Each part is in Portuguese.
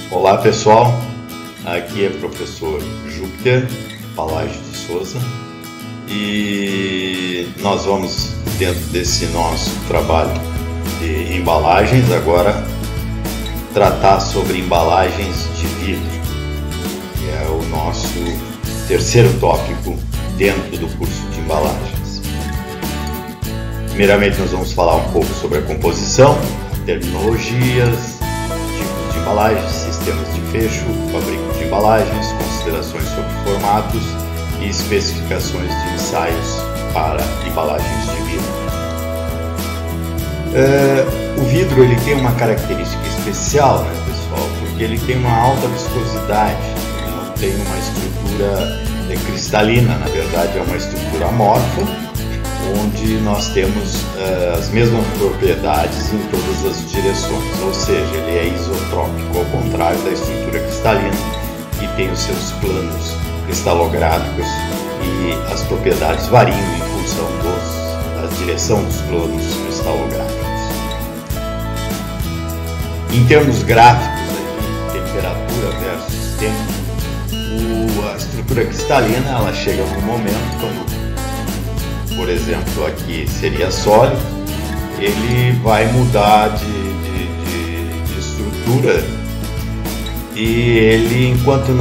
Olá pessoal, aqui é o professor Júpiter Palage de Souza e nós vamos, dentro desse nosso trabalho de embalagens, agora tratar sobre embalagens de vidro, que é o nosso terceiro tópico dentro do curso de embalagens. Primeiramente nós vamos falar um pouco sobre a composição, terminologias, tipos de embalagens, sistemas de fecho, fabrico de embalagens, considerações sobre formatos e especificações de ensaios para embalagens de vidro. O vidro ele tem uma característica especial, né, pessoal? Porque ele tem uma alta viscosidade, ele não tem uma estrutura cristalina, na verdade é uma estrutura amorfa, onde nós temos as mesmas propriedades em todas as direções, ou seja, ele é isotrópico, ao contrário da estrutura cristalina, que tem os seus planos cristalográficos e as propriedades variam em função da direção dos planos cristalográficos. Em termos gráficos, aqui, temperatura versus tempo, a estrutura cristalina ela chega num momento quando, por exemplo, aqui seria sólido, ele vai mudar de estrutura e ele, enquanto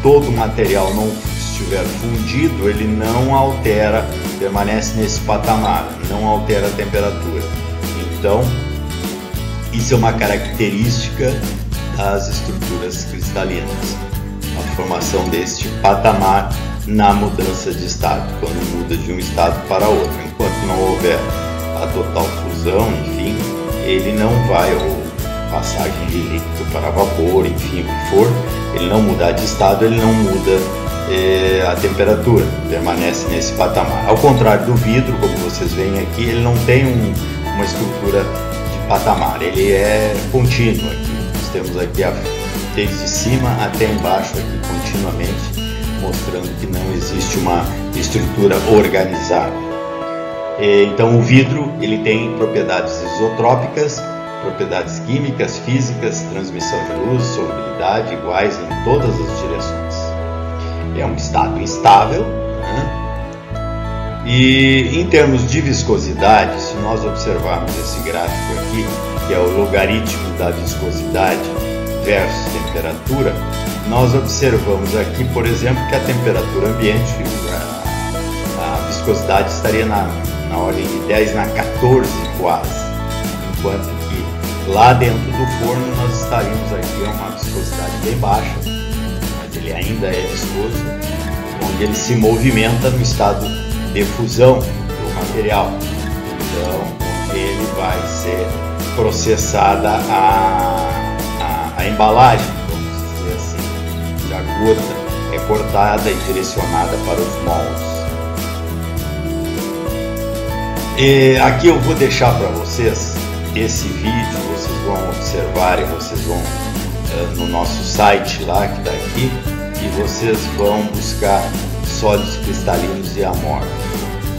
todo o material não estiver fundido, ele não altera, permanece nesse patamar, não altera a temperatura. Então, isso é uma característica das estruturas cristalinas, a formação deste patamar na mudança de estado, quando muda de um estado para outro. Enquanto não houver a total fusão, enfim, ele não vai, ou passagem de líquido para vapor, enfim, o que for, ele não mudar de estado, ele não muda a temperatura, permanece nesse patamar. Ao contrário do vidro, como vocês veem aqui, ele não tem uma estrutura de patamar, ele é contínuo aqui. Nós temos aqui desde cima até embaixo aqui continuamente, mostrando que não existe uma estrutura organizada. Então o vidro ele tem propriedades isotrópicas, propriedades químicas, físicas, transmissão de luz, solubilidade iguais em todas as direções. É um estado instável, né? E em termos de viscosidade, se nós observarmos esse gráfico aqui, que é o logaritmo da viscosidade versus temperatura, nós observamos aqui, por exemplo, que a temperatura ambiente, a viscosidade estaria na ordem de 10 na 14 quase, enquanto que lá dentro do forno nós estaríamos aqui a uma viscosidade bem baixa, mas ele ainda é viscoso, onde ele se movimenta no estado de fusão do material, então onde ele vai ser processada a embalagem, a gota é cortada e direcionada para os moldes. E aqui eu vou deixar para vocês esse vídeo, vocês vão observar e vocês vão no nosso site lá que está aqui e vocês vão buscar sólidos cristalinos e amorfos.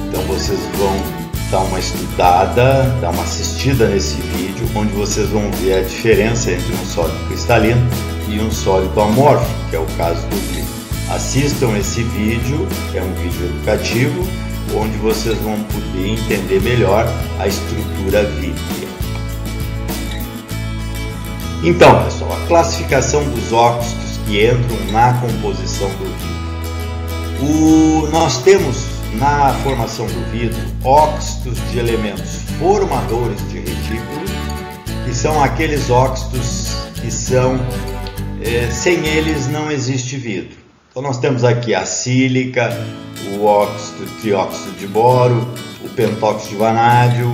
Então vocês vão dar uma estudada, dar uma assistida nesse vídeo, onde vocês vão ver a diferença entre um sólido cristalino e um sólido amorfo, que é o caso do vidro. Assistam esse vídeo, é um vídeo educativo, onde vocês vão poder entender melhor a estrutura vítrea. Então, pessoal, a classificação dos óxidos que entram na composição do vidro. Nós temos na formação do vidro óxidos de elementos formadores de retículo, que são aqueles óxidos que são sem eles não existe vidro. Então nós temos aqui a sílica, o trióxido de boro, o pentóxido de vanádio,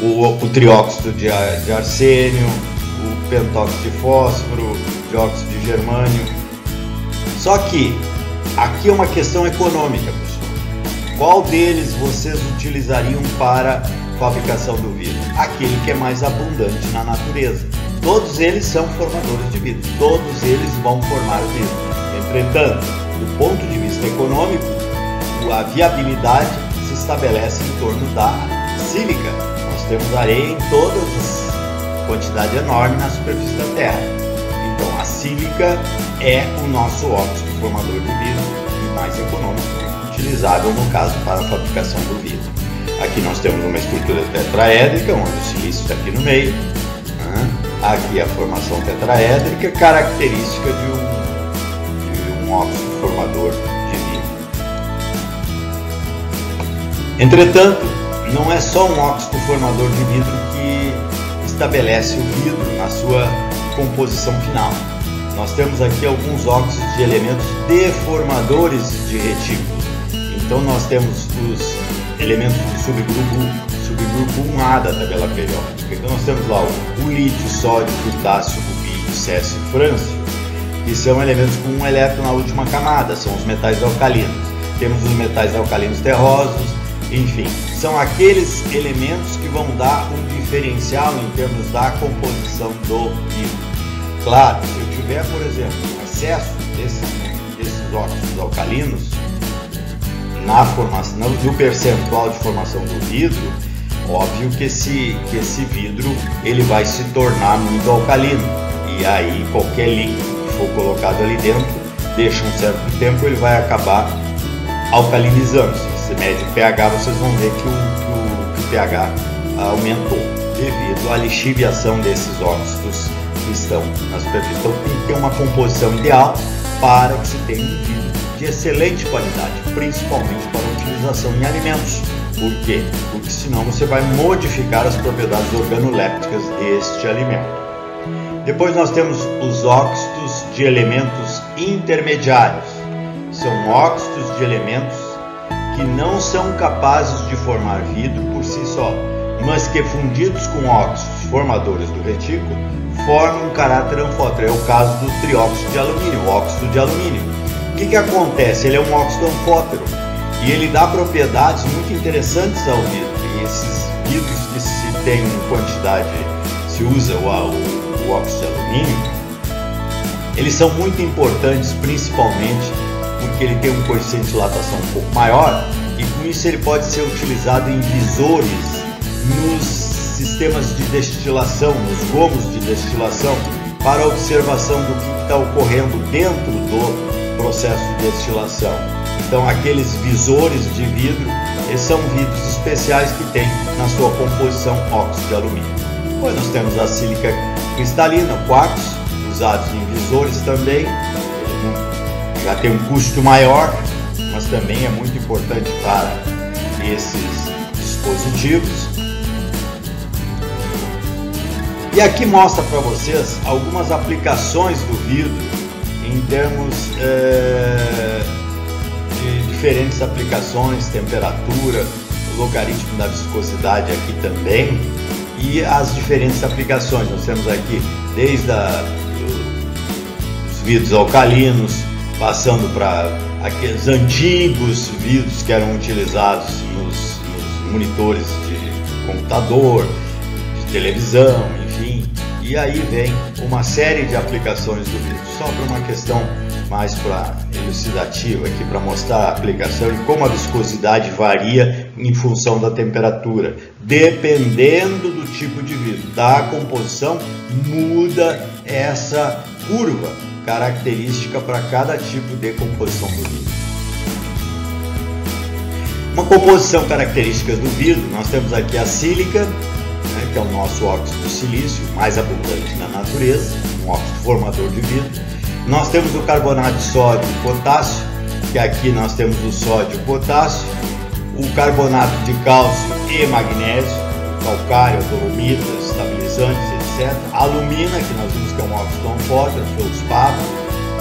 o trióxido de arsênio, o pentóxido de fósforo, o dióxido de germânio. Só que aqui é uma questão econômica, pessoal. Qual deles vocês utilizariam para fabricação do vidro? Aquele que é mais abundante na natureza. Todos eles são formadores de vidro, todos eles vão formar o vidro. Entretanto, do ponto de vista econômico, a viabilidade se estabelece em torno da sílica. Nós temos areia em todas as quantidade enorme na superfície da Terra. Então a sílica é o nosso óxido formador de vidro e mais econômico, utilizável no caso para a fabricação do vidro. Aqui nós temos uma estrutura tetraédrica, onde o silício está aqui no meio. Aqui a formação tetraédrica, característica de um óxido formador de vidro. Entretanto, não é só um óxido formador de vidro que estabelece o vidro na sua composição final. Nós temos aqui alguns óxidos de elementos deformadores de retículo. Então nós temos os elementos do subgrupo 1A da tabela periódica. Então nós temos lá o lítio, sódio, potássio, rubídio, césio e frâncio, que são elementos com um elétron na última camada, são os metais alcalinos. Temos os metais alcalinos terrosos, enfim, são aqueles elementos que vão dar um diferencial em termos da composição do vidro. Claro, se eu tiver, por exemplo, excesso desses óxidos alcalinos na formação, no percentual de formação do vidro, óbvio que esse vidro ele vai se tornar muito alcalino, e aí qualquer líquido que for colocado ali dentro, deixa um certo tempo, ele vai acabar alcalinizando. Se você mede o pH, vocês vão ver que o pH aumentou devido à lixiviação desses óxidos que estão na superfície. Então tem que ter uma composição ideal para que se tenha um vidro de excelente qualidade, principalmente para utilização em alimentos. Por quê? Porque senão você vai modificar as propriedades organolépticas deste alimento. Depois nós temos os óxidos de elementos intermediários. São óxidos de elementos que não são capazes de formar vidro por si só, mas que fundidos com óxidos formadores do retículo formam um caráter anfótero. É o caso do trióxido de alumínio, o óxido de alumínio. O que acontece? Ele é um óxido anfótero e ele dá propriedades muito interessantes ao vidro. E esses vidros que se tem em quantidade, se usa o óxido de alumínio, eles são muito importantes, principalmente porque ele tem um coeficiente de dilatação um pouco maior, e com isso ele pode ser utilizado em visores, nos sistemas de destilação, nos gomos de destilação, para observação do que está ocorrendo dentro do processo de destilação. Então aqueles visores de vidro, esses são vidros especiais que tem na sua composição óxido de alumínio. Depois nós temos a sílica cristalina, o quartzo, usados em visores também. Já tem um custo maior, mas também é muito importante para esses dispositivos. E aqui mostra para vocês algumas aplicações do vidro em termos de diferentes aplicações, temperatura, logaritmo da viscosidade aqui também, e as diferentes aplicações. Nós temos aqui desde os vidros alcalinos, passando para aqueles antigos vidros que eram utilizados nos monitores de computador, de televisão, enfim. E aí vem uma série de aplicações do vidro, só para uma questão mais elucidativa aqui, para mostrar a aplicação e como a viscosidade varia em função da temperatura. Dependendo do tipo de vidro, da composição, muda essa curva característica para cada tipo de composição do vidro. Uma composição característica do vidro, nós temos aqui a sílica, que é o nosso óxido de silício, mais abundante na natureza, um óxido formador de vidro. Nós temos o carbonato de sódio e potássio, que aqui nós temos o sódio e o potássio, o carbonato de cálcio e magnésio, calcário, dolomitas, estabilizantes, etc. A alumina, que nós vimos que é um óxido anfótero, feldspato,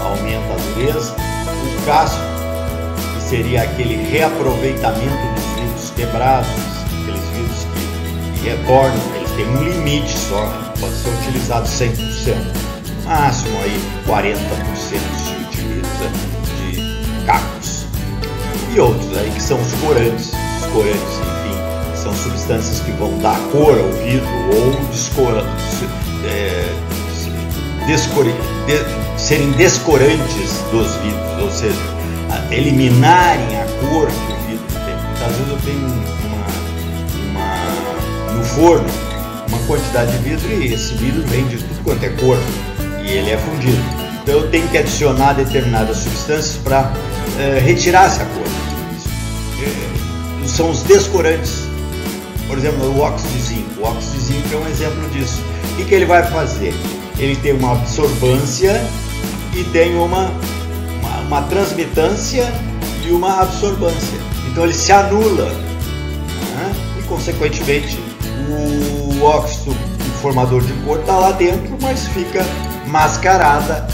aumenta a dureza. O cássio, que seria aquele reaproveitamento dos vidros quebrados, aqueles vidros que retornam, eles têm um limite só, pode ser utilizado 100%, no máximo aí 40% se utiliza de cacos. E outros aí que são os corantes, enfim, são substâncias que vão dar cor ao vidro ou serem descorantes dos vidros, ou seja, eliminarem a cor que o vidro tem. Muitas vezes eu tenho no forno uma quantidade de vidro e esse vidro vem de tudo quanto é cor e ele é fundido. Então eu tenho que adicionar determinadas substâncias para retirar essa cor. São os descorantes. Por exemplo, o óxido de zinco. O óxido de zinco é um exemplo disso. O que ele vai fazer? Ele tem uma absorvância e tem uma transmitância e uma absorvância. Então ele se anula, né? E consequentemente o óxido formador de cor está lá dentro, mas fica mascarada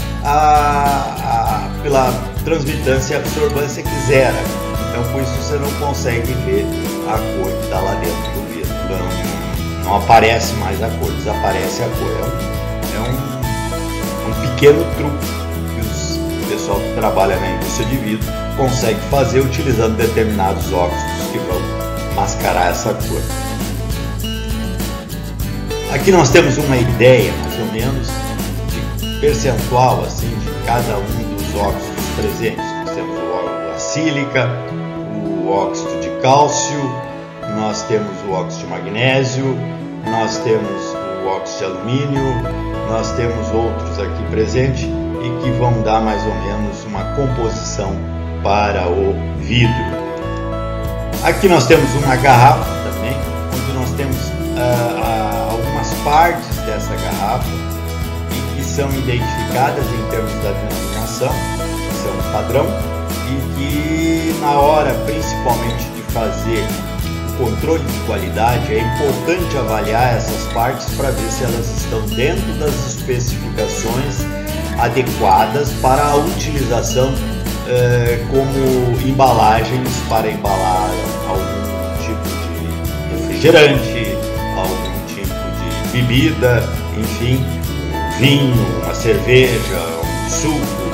pela transmitância e absorvância que zera. Então por isso você não consegue ver a cor que está lá dentro do vidro. Não aparece mais a cor, desaparece a cor. É um pequeno truque que o pessoal que trabalha na indústria de vidro consegue fazer utilizando determinados óxidos que vão mascarar essa cor. Aqui nós temos uma ideia mais ou menos de percentual assim, de cada um dos óxidos presentes. Nós temos a sílica, o óxido de cálcio, nós temos o óxido de magnésio, nós temos o óxido de alumínio, nós temos outros aqui presentes e que vão dar mais ou menos uma composição para o vidro. Aqui nós temos uma garrafa também, onde nós temos algumas partes dessa garrafa e que são identificadas em termos da denominação, que são um padrão, e que na hora principalmente de fazer o controle de qualidade é importante avaliar essas partes para ver se elas estão dentro das especificações adequadas para a utilização como embalagens para embalar algum tipo de refrigerante, algum tipo de bebida, enfim, um vinho, uma cerveja, um suco,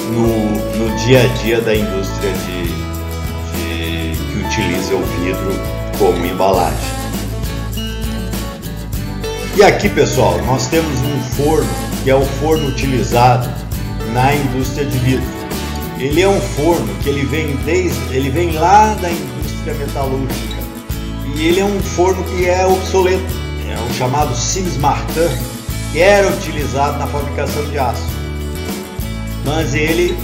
no dia a dia da indústria que utiliza o vidro como embalagem. E aqui, pessoal, nós temos um forno que é o forno utilizado na indústria de vidro. Ele é um forno que ele vem lá da indústria metalúrgica e ele é um forno que é obsoleto, é o chamado Sims Martin, que era utilizado na fabricação de aço, mas ele,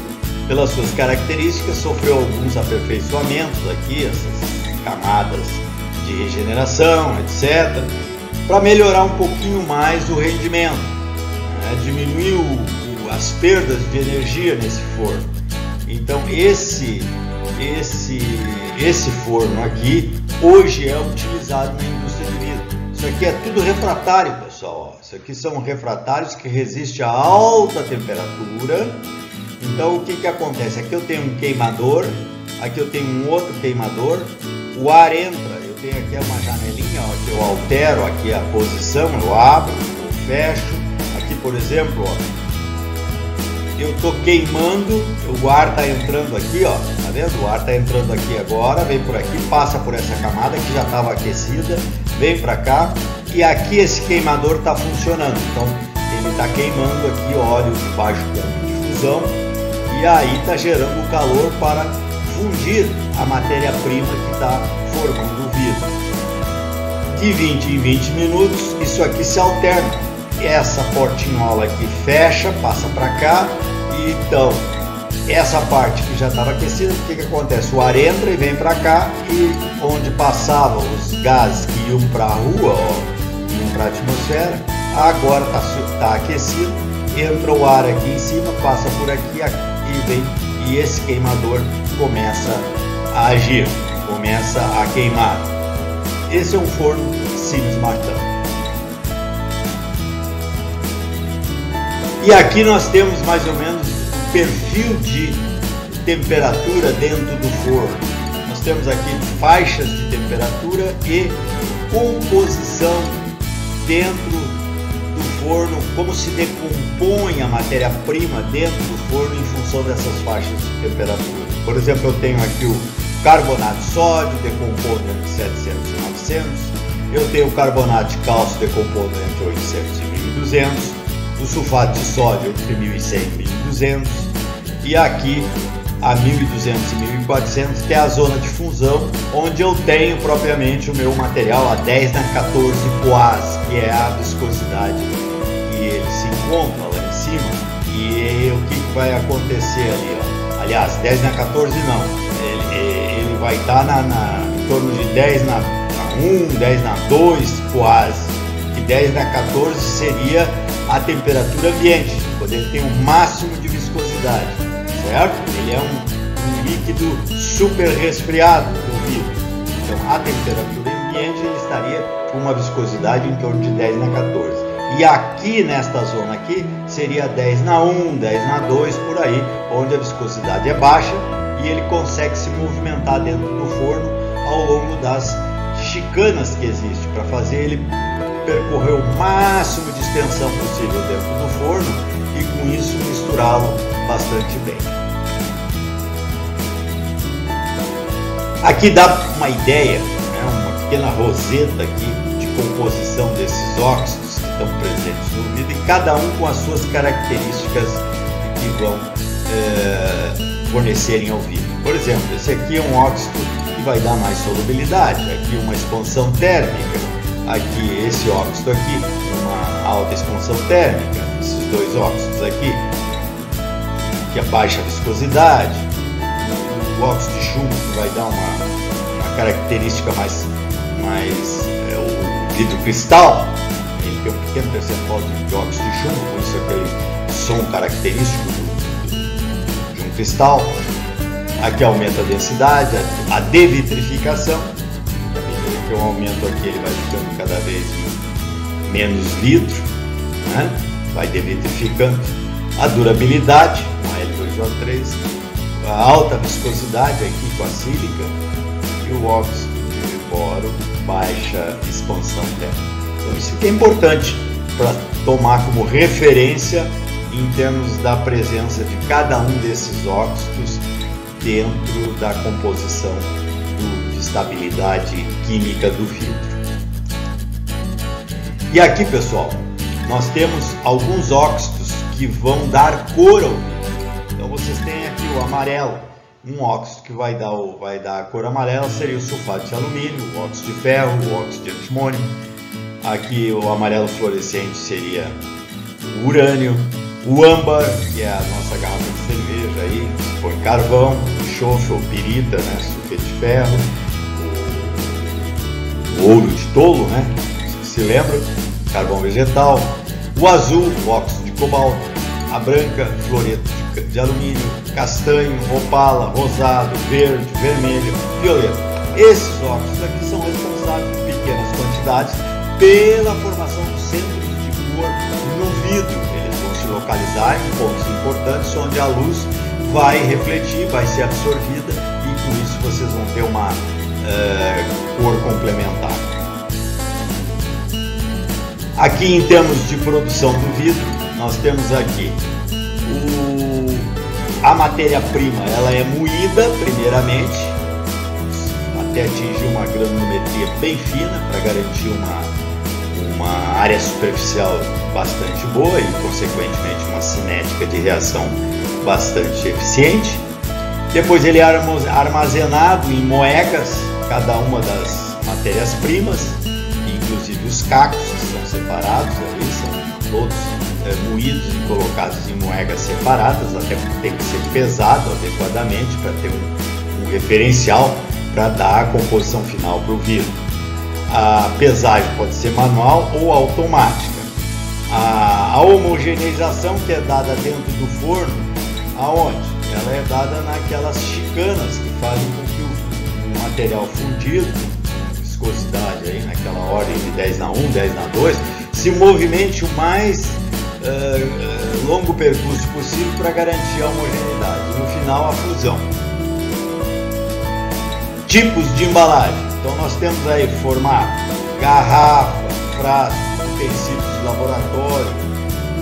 pelas suas características, sofreu alguns aperfeiçoamentos aqui, essas camadas de regeneração, etc., para melhorar um pouquinho mais o rendimento, né? Diminuiu as perdas de energia nesse forno. Então esse forno aqui hoje é utilizado na indústria de vidro. Isso aqui é tudo refratário, pessoal. Isso aqui são refratários que resistem a alta temperatura. Então o que acontece? Aqui eu tenho um queimador, aqui eu tenho um outro queimador, o ar entra, eu tenho aqui uma janelinha ó, que eu altero aqui a posição, eu abro, eu fecho. Aqui, por exemplo, ó, eu estou queimando, o ar está entrando aqui, ó, tá vendo? O ar está entrando aqui agora, vem por aqui, passa por essa camada que já estava aquecida, vem para cá e aqui esse queimador está funcionando. Então ele está queimando aqui óleo de baixo ponto de fusão e aí está gerando o calor para fundir a matéria-prima que está formando o vidro. De 20 em 20 minutos isso aqui se alterna. Essa portinhola aqui fecha, passa para cá e então essa parte que já estava aquecida, o que acontece? O ar entra e vem para cá e onde passavam os gases que iam para a rua, ó, iam para a atmosfera, agora está aquecido, entra o ar aqui em cima, passa por aqui e vem e esse queimador começa a agir, começa a queimar. Esse é um forno Sims Martin. E aqui nós temos mais ou menos o perfil de temperatura dentro do forno. Nós temos aqui faixas de temperatura e composição dentro do forno, como se decompõe a matéria-prima dentro do forno em função dessas faixas de temperatura. Por exemplo, eu tenho aqui o carbonato de sódio decompondo entre 700 e 900, eu tenho o carbonato de cálcio decompondo entre 800 e 1200, o sulfato de sódio entre 1100 e 1200 e aqui a 1200 e 1400, que é a zona de fusão, onde eu tenho propriamente o meu material a 10 na 14 poás, que é a viscosidade que ele se encontra lá em cima. E o que vai acontecer ali, ó? Aliás, 10 na 14 não, ele vai estar em torno de 10 na 1, 10 na 2 poás, que 10 na 14 seria a temperatura ambiente, quando ele tem o máximo de viscosidade, certo? Ele é um líquido super resfriado do vidro. Então, a temperatura ambiente ele estaria com uma viscosidade em torno de 10 na 14. E aqui nesta zona aqui seria 10 na 1, 10 na 2, por aí, onde a viscosidade é baixa e ele consegue se movimentar dentro do forno ao longo das chicanas que existe, para fazer ele percorrer o máximo de extensão possível dentro do forno e com isso misturá-lo bastante bem. Aqui dá uma ideia, né, uma pequena roseta aqui de composição desses óxidos que estão presentes no vidro, e cada um com as suas características que vão fornecerem ao vidro. Por exemplo, esse aqui é um óxido que vai dar mais solubilidade, aqui uma expansão térmica, aqui esse óxido aqui, uma alta expansão térmica, esses dois óxidos aqui, que é baixa viscosidade, o óxido de chumbo que vai dar uma característica mais o vidro cristal, ele tem um pequeno percentual de óxido de chumbo, por isso aquele som característico de um cristal. Aqui aumenta a densidade, a devitrificação, à medida que eu aumento aqui ele vai ficando cada vez menos vidro, né? Vai devitrificando. A durabilidade, a L2O3, a alta viscosidade aqui com a sílica e o óxido de boro, baixa expansão térmica. Então isso aqui é importante para tomar como referência em termos da presença de cada um desses óxidos dentro da composição de estabilidade química do vidro. E aqui, pessoal, nós temos alguns óxidos que vão dar cor ao vidro. Então vocês têm aqui o amarelo, um óxido que vai dar a cor amarela seria o sulfato de alumínio, o óxido de ferro, o óxido de antimônio. Aqui o amarelo fluorescente seria o urânio, o âmbar, que é a nossa garrafa de cerveja aí, se põe carvão, enxofre ou pirita, né, sulfeto de ferro, o ouro de tolo, né, se lembra, carvão vegetal, o azul, o óxido de cobalto, a branca, fluoreto de alumínio, castanho, opala, rosado, verde, vermelho, violeta. Esses óxidos aqui são responsáveis em pequenas quantidades pela formação do centro de cor no vidro. Eles vão se localizar em pontos importantes onde a luz vai refletir, vai ser absorvida e com isso vocês vão ter uma cor complementar. Aqui em termos de produção do vidro, nós temos aqui a matéria-prima, ela é moída primeiramente até atingir uma granulometria bem fina para garantir uma área superficial bastante boa e consequentemente uma cinética de reação bastante eficiente. Depois ele é armazenado em moegas, cada uma das matérias-primas, inclusive os cacos que são separados, ali são todos moídos e colocados em moegas separadas, até porque tem que ser pesado adequadamente para ter um referencial para dar a composição final para o vidro. A pesagem pode ser manual ou automática. A homogeneização que é dada dentro do forno, aonde? Ela é dada naquelas chicanas que fazem com que o material fundido, viscosidade aí, naquela ordem de 10 na 1, 10 na 2, se movimente o mais longo percurso possível para garantir a homogeneidade. No final, a fusão. Tipos de embalagem. Então nós temos aí formato, garrafa, frasco, utensílios de laboratório.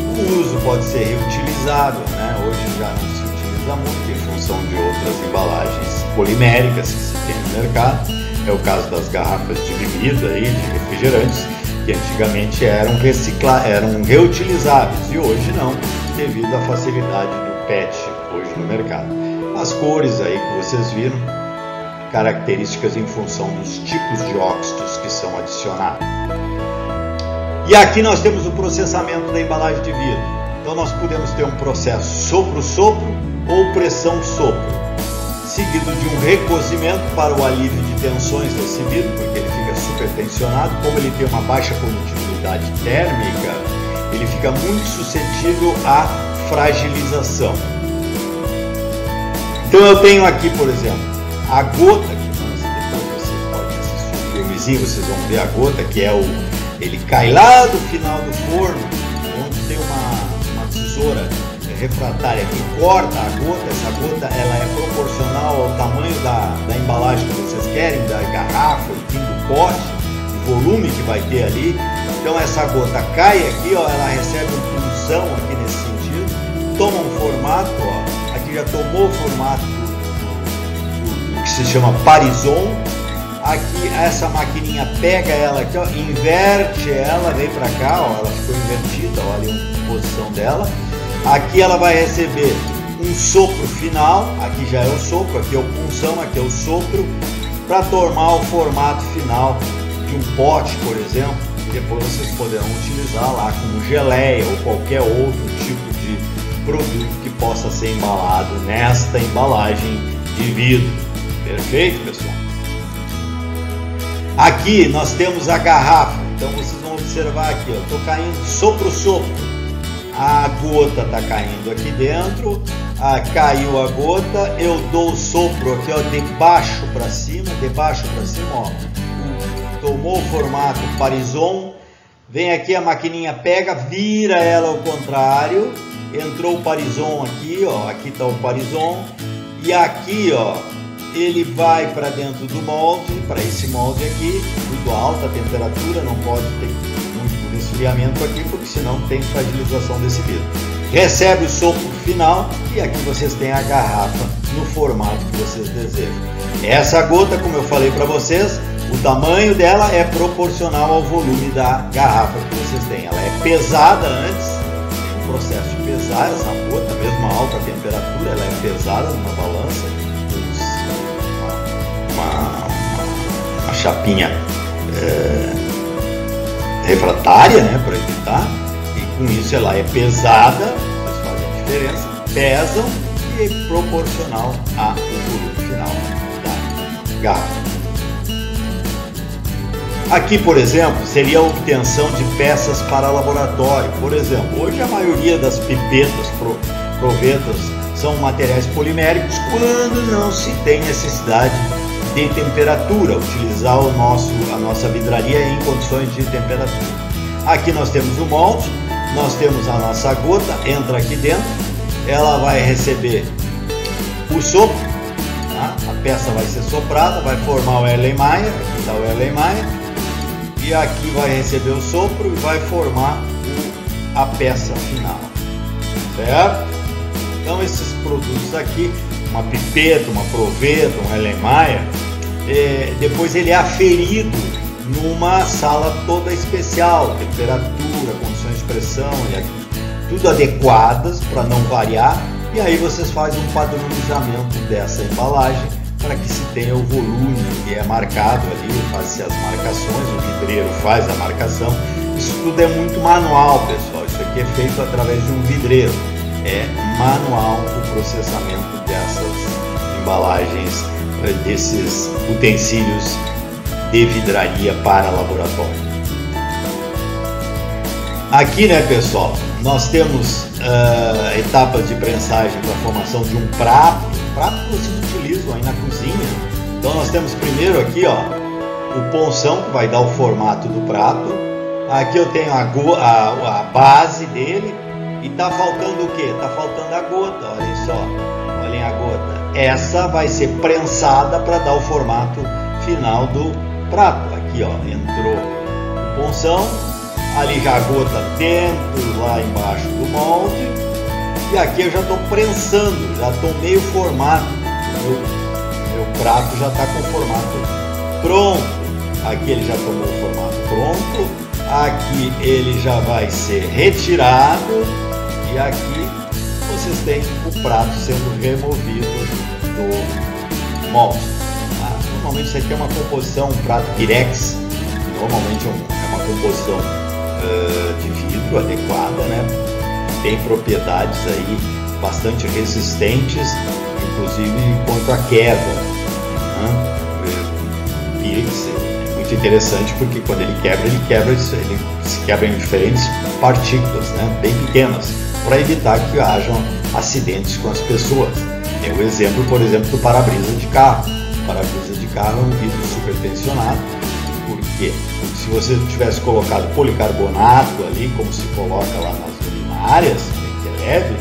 O uso pode ser reutilizável, né? Hoje já não se utiliza muito em função de outras embalagens poliméricas que se tem no mercado. É o caso das garrafas de bebida aí, de refrigerantes, que antigamente eram reutilizáveis e hoje não, devido à facilidade do PET hoje no mercado. as cores aí que vocês viram, características em função dos tipos de óxidos que são adicionados. E aqui nós temos o processamento da embalagem de vidro. Então nós podemos ter um processo sopro-sopro ou pressão-sopro, seguido de um recozimento para o alívio de tensões desse vidro, porque ele fica super tensionado. Como ele tem uma baixa condutibilidade térmica, ele fica muito suscetível à fragilização. Então eu tenho aqui, por exemplo, a gota, que depois vocês podem assistir um filmezinho, vocês vão ver a gota, que é ele cai lá do final do forno, onde tem uma tesoura refratária que corta a gota. Essa gota ela é proporcional ao tamanho da embalagem que vocês querem, da garrafa, enfim, do pote, o volume que vai ter ali. Então essa gota cai aqui, ó, ela recebe uma punção aqui nesse sentido, toma um formato, ó, aqui já tomou o formato do que se chama Parizon. Aqui essa maquininha pega ela aqui, ó, inverte ela, vem para cá, ó, ela ficou invertida, olha a posição dela. Aqui ela vai receber um sopro final, aqui já é o sopro, aqui é o punção, aqui é o sopro, para tomar o formato final de um pote, por exemplo. Depois vocês poderão utilizar lá como geleia ou qualquer outro tipo de produto que possa ser embalado nesta embalagem de vidro. Perfeito, pessoal? Aqui nós temos a garrafa, então vocês vão observar aqui, ó, estou caindo sopro-sopro, a gota está caindo aqui dentro, caiu a gota, eu dou o sopro aqui, ó, de baixo para cima, ó, tomou o formato Parizon, vem aqui a maquininha pega, vira ela ao contrário, entrou o Parizon aqui, ó, aqui está o Parizon, e aqui, ó, ele vai para dentro do molde, para esse molde aqui, muito alta temperatura, não pode ter muito resfriamento aqui, porque senão tem fragilização desse vidro. Recebe o sopro final e aqui vocês têm a garrafa no formato que vocês desejam. Essa gota, como eu falei para vocês, o tamanho dela é proporcional ao volume da garrafa que vocês têm. Ela é pesada antes, tem um processo de pesar essa gota, mesmo a alta temperatura, ela é pesada numa balança, uma chapinha refratária, né, para evitar, e com isso ela é pesada, vocês fazem a diferença, pesam e é proporcional ao volume final da garrafa. Aqui, por exemplo, seria a obtenção de peças para laboratório. Por exemplo, hoje a maioria das pipetas, provetas, são materiais poliméricos quando não se tem necessidade de temperatura, utilizar a nossa vidraria em condições de temperatura. Aqui nós temos o molde, nós temos a nossa gota, entra aqui dentro, ela vai receber o sopro, tá? A peça vai ser soprada, vai formar o Erlenmeyer, aqui está o Erlenmeyer, e aqui vai receber o sopro e vai formar a peça final, certo? Então esses produtos aqui, uma pipeta, uma proveta, um Erlenmeyer, depois ele é aferido numa sala toda especial, temperatura, condições de pressão, tudo adequadas para não variar, e aí vocês fazem um padronizamento dessa embalagem para que se tenha o volume que é marcado ali, faz-se as marcações, o vidreiro faz a marcação. Isso tudo é muito manual, pessoal, isso aqui é feito através de um vidreiro. É manual o processamento dessas embalagens, desses utensílios de vidraria para laboratório. Aqui, né, pessoal, nós temos etapas de prensagem para a formação de um prato que vocês utilizam aí na cozinha. Então nós temos primeiro aqui, ó, o ponção, que vai dar o formato do prato. Aqui eu tenho a base dele. E tá faltando o que? Tá faltando a gota, olhem só, olhem a gota. Essa vai ser prensada para dar o formato final do prato. Aqui, ó, entrou o ponção, ali já a gota dentro, lá embaixo do molde. E aqui eu já estou prensando, já tomei o formato, meu prato já está com o formato pronto. Aqui ele já tomou o formato pronto, aqui ele já vai ser retirado. E aqui vocês têm o prato sendo removido do molde. Normalmente isso aqui é uma composição, um prato Pirex, normalmente é uma composição de vidro adequada, né? Tem propriedades aí bastante resistentes, inclusive quanto à queda, né? O Pirex é muito interessante porque quando ele se quebra em diferentes partículas, né? Bem pequenas, para evitar que hajam acidentes com as pessoas. Tem o exemplo, por exemplo, do para-brisa de carro. O para-brisa de carro é um vidro supertensionado, porque se você tivesse colocado policarbonato ali, como se coloca lá nas luminárias, que é leve,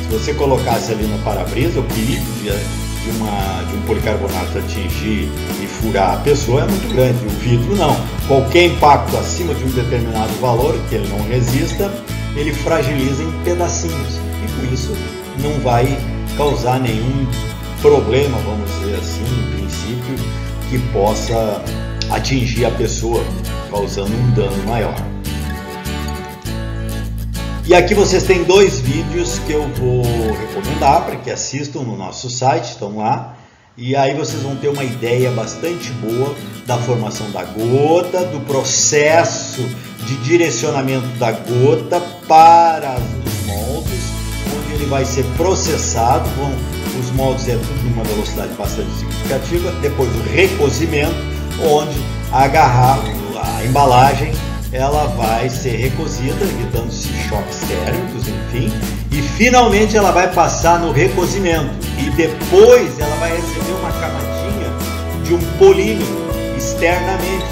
se você colocasse ali no para-brisa, o perigo de um policarbonato atingir e furar a pessoa é muito grande. O vidro não. Qualquer impacto acima de um determinado valor, que ele não resista, ele fragiliza em pedacinhos. E com isso não vai causar nenhum problema, vamos dizer assim, em princípio, que possa atingir a pessoa, causando um dano maior. E aqui vocês têm dois vídeos que eu vou recomendar para que assistam no nosso site, estão lá. E aí vocês vão ter uma ideia bastante boa da formação da gota, do processo de direcionamento da gota para os moldes, onde ele vai ser processado. Os moldes é tudo numa velocidade bastante significativa. Depois o recozimento, onde a embalagem ela vai ser recozida, evitando-se choques térmicos, enfim, e finalmente ela vai passar no recozimento e depois ela vai receber uma camadinha de um polímero externamente.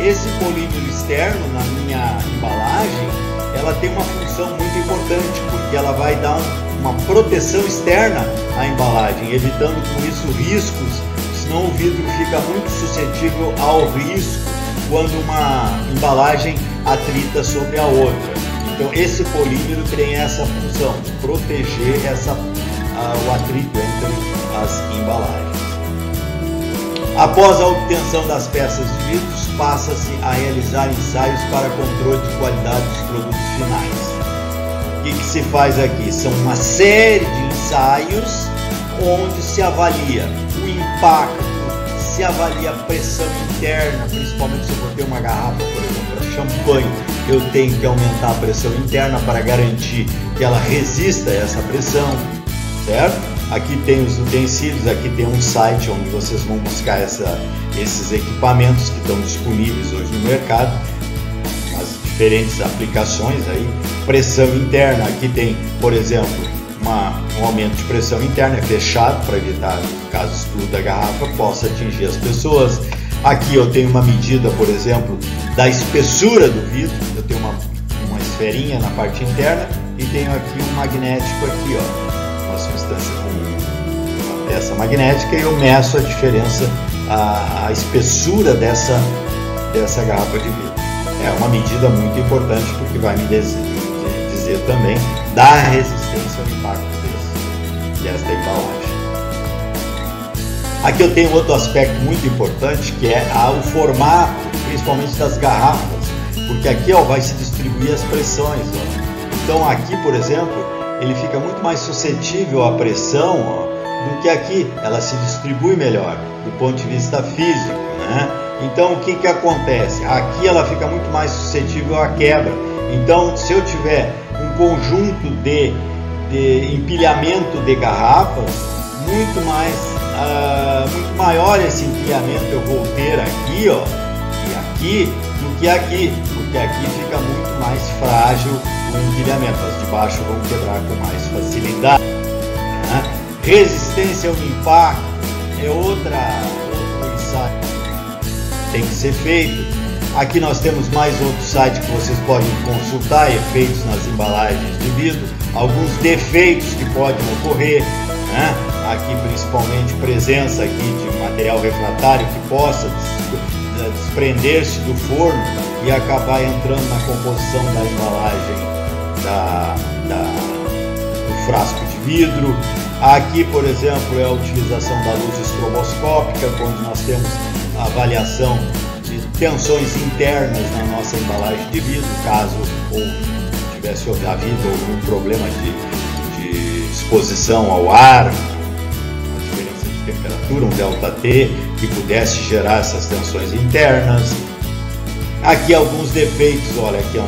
Esse polímero externo na minha embalagem, ela tem uma função muito importante, porque ela vai dar uma proteção externa à embalagem, evitando com isso riscos, senão o vidro fica muito suscetível ao risco quando uma embalagem atrita sobre a outra. Então esse polímero tem essa função de proteger o atrito entre as embalagens. Após a obtenção das peças de vidros, passa-se a realizar ensaios para controle de qualidade dos produtos finais. O que se faz aqui? São uma série de ensaios onde se avalia o impacto, se avalia a pressão interna, principalmente se eu for ter uma garrafa, por exemplo, para champanhe, eu tenho que aumentar a pressão interna para garantir que ela resista a essa pressão, certo? Aqui tem os utensílios, aqui tem um site onde vocês vão buscar esses equipamentos que estão disponíveis hoje no mercado, as diferentes aplicações aí. Pressão interna, aqui tem, por exemplo, um aumento de pressão interna, é fechado para evitar, caso exploda a garrafa, possa atingir as pessoas. Aqui eu tenho uma medida, por exemplo, da espessura do vidro. Eu tenho uma esferinha na parte interna e tenho aqui um magnético aqui, ó, uma substância com uma peça magnética, e eu meço a diferença, a espessura dessa garrafa de vidro. É uma medida muito importante, porque vai me dizer também da resistência ao impacto desta embalagem. Aqui eu tenho outro aspecto muito importante, que é o formato, principalmente das garrafas, porque aqui, ó, vai se distribuir as pressões, ó. Então aqui, por exemplo, ele fica muito mais suscetível à pressão, ó, do que aqui. Ela se distribui melhor do ponto de vista físico, né? Então o que acontece? Aqui ela fica muito mais suscetível à quebra. Então, se eu tiver um conjunto de empilhamento de garrafas, muito maior esse empilhamento eu vou ter aqui, ó, e aqui, do que aqui, porque aqui fica muito mais frágil o empilhamento. As de baixo vão quebrar com mais facilidade, né? Resistência ao impacto é outro ensaio que tem que ser feito. Aqui nós temos mais outro site que vocês podem consultar, efeitos nas embalagens de vidro, alguns defeitos que podem ocorrer, né? Aqui principalmente presença aqui de material refratário que possa desprender-se do forno e acabar entrando na composição da embalagem do frasco de vidro. Aqui, por exemplo, é a utilização da luz estroboscópica, onde nós temos a avaliação de tensões internas na nossa embalagem de vidro, caso tivesse havido algum problema de exposição ao ar, uma diferença de de temperatura, um ΔT, que pudesse gerar essas tensões internas. Aqui alguns defeitos, olha aqui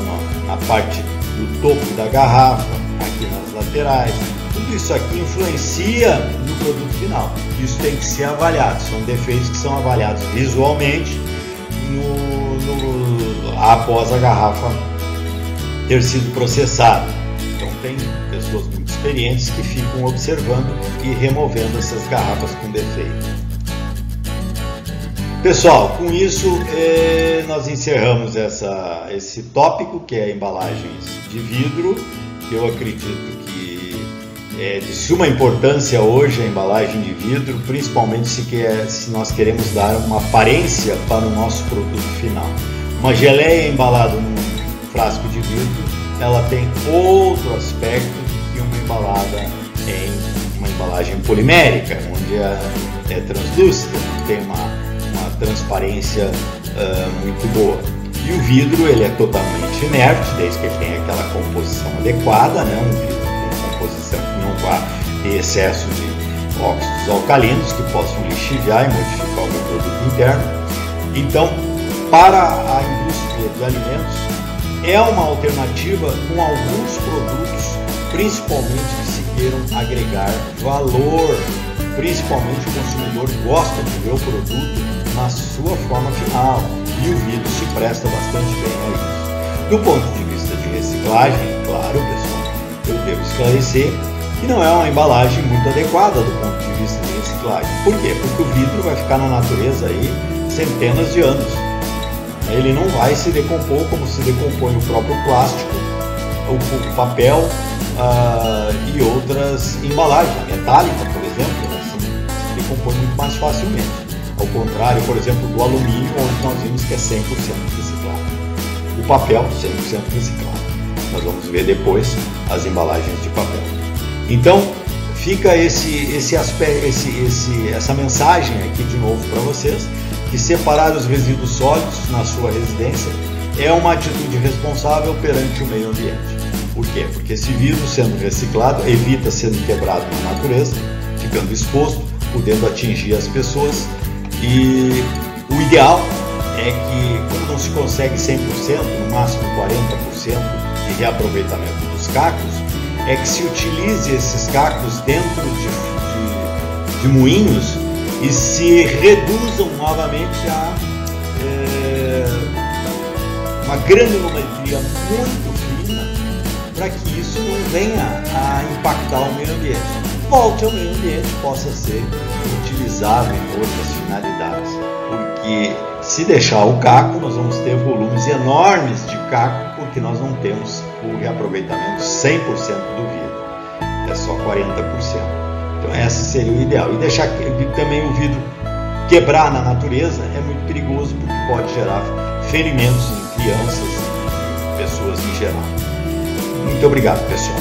na parte do topo da garrafa, aqui nas laterais. Tudo isso aqui influencia no produto final. Isso tem que ser avaliado. São defeitos que são avaliados visualmente após a garrafa ter sido processada. Então tem pessoas muito experientes que ficam observando e removendo essas garrafas com defeito. Pessoal, com isso nós encerramos esse tópico, que é embalagens de vidro. Eu acredito que é de suma importância hoje a embalagem de vidro, principalmente se nós queremos dar uma aparência para o nosso produto final. Uma geleia embalada num frasco de vidro, ela tem outro aspecto que uma embalada em uma embalagem polimérica, onde é translúcida, tem uma transparência muito boa. E o vidro, ele é totalmente inerte, desde que ele tenha aquela composição adequada, né? Um vidro com composição que não vá ter excesso de óxidos alcalinos que possam lixiviar e modificar o meu produto interno. Então, para a indústria de alimentos, é uma alternativa com alguns produtos, principalmente que se queiram agregar valor. Principalmente o consumidor gosta de ver o produto na sua forma final, e o vidro se presta bastante bem a isso. Do ponto de vista de reciclagem, claro, pessoal, eu devo esclarecer que não é uma embalagem muito adequada do ponto de vista de reciclagem. Por quê? Porque o vidro vai ficar na natureza aí centenas de anos. Ele não vai se decompor como se decompõe o próprio plástico, o papel e outras embalagens. A metálica, por exemplo, ela se decompõe muito mais facilmente. Ao contrário, por exemplo, do alumínio, onde nós vimos que é 100% reciclado. O papel, 100% reciclado. Nós vamos ver depois as embalagens de papel. Então, fica essa mensagem aqui de novo para vocês, que separar os resíduos sólidos na sua residência é uma atitude responsável perante o meio ambiente. Por quê? Porque esse vidro, sendo reciclado, evita sendo quebrado na natureza, ficando exposto, podendo atingir as pessoas. E o ideal é que, como não se consegue 100%, no máximo 40% de reaproveitamento dos cacos, é que se utilize esses cacos dentro de moinhos e se reduzam novamente a uma granulometria muito fina, para que isso não venha a impactar o meio ambiente. Volte ao meio ambiente, possa ser utilizado em outras finalidades, porque se deixar o caco, nós vamos ter volumes enormes de caco, porque nós não temos o reaproveitamento 100% do vidro, é só 40%. Então esse seria o ideal. E deixar também o vidro quebrar na natureza é muito perigoso, porque pode gerar ferimentos em crianças e pessoas em geral. Muito obrigado, pessoal.